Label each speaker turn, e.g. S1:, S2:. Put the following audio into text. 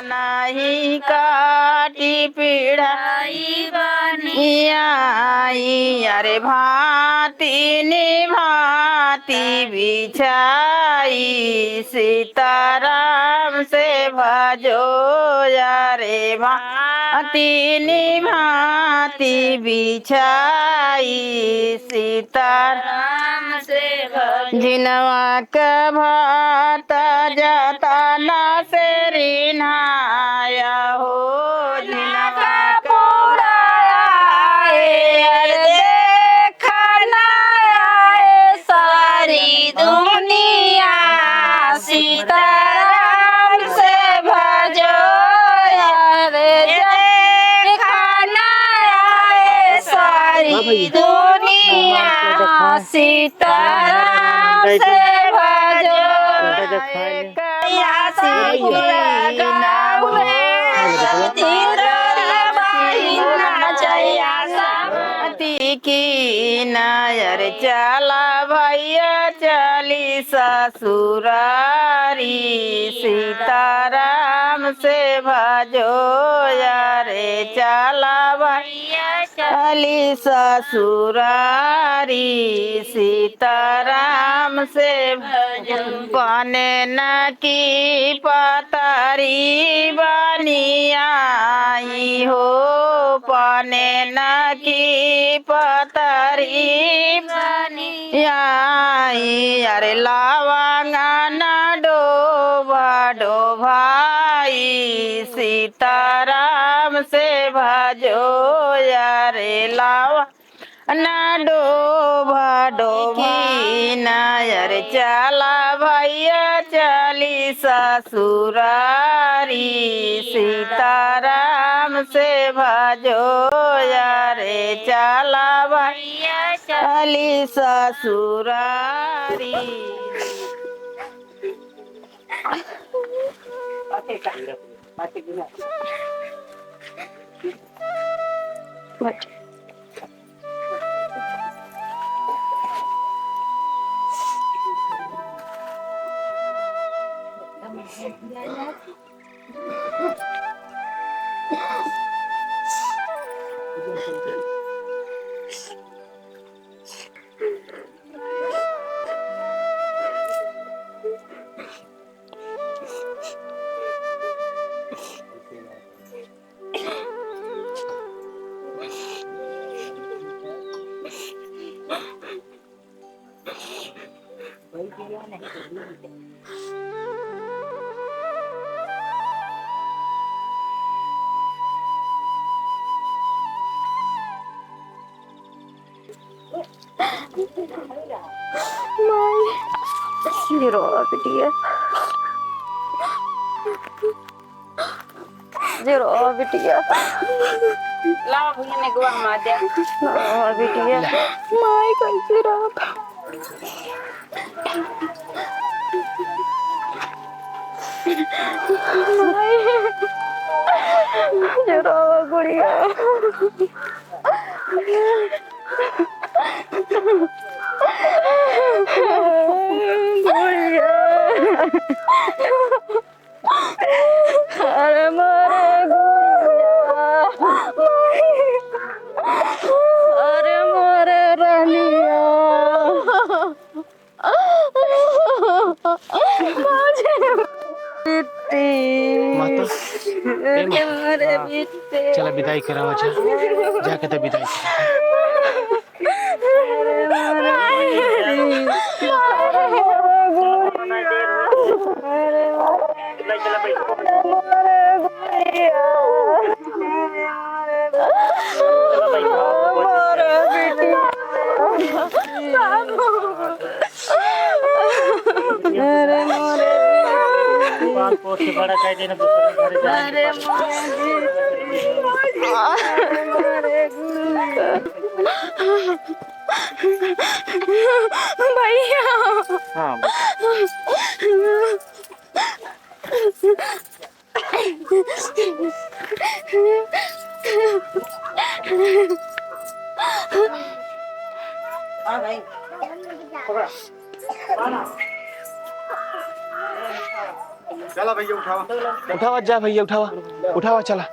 S1: नहीं काटी पीढ़ाई बनी आई, अरे भांति निभांति बिछाई, सीताराम से भजो यारे भांति निभांति बिछाई, सीताराम से भजो। जिनवा का भात जतना से रिनाया हो, जिनवा पूराया देखना आए सारी दुनिया, सीताराम से भजो यारे देखना आए सारी दुनिया, सीताराम से भजो। की नायर चला भैया चली ससुरारी, सीताराम से भजो यारे चला भैया चली ससुरारी, सीताराम से भजो। बने न की पतारी बनी आई हो, पने न की पतारी बनी आई, अरे लावांगा न डोबा डोभाई, सीताराम से भजो यारे लावा ना डोबा डोभी नायर चला भैया चली ससुरारी, सीताराम से भजो यारे चला भैया चली ससुरारी। Zero biटिया, zero biटिया, लाओ भैया ने गुआ मार दे, लाओ बिटिया, माई कैसे रहा, जरा गुड़िया, अरे मारे गुड़िया, अरे मारे रानिया, मारे जीते
S2: चला विदाई करा जा, जाके तो विदाई
S3: पासपोर्ट से बड़ा कह देना दूसरे घर
S1: भैया
S3: हाँ
S2: चला भैया उठावा जा भैया उठावा चला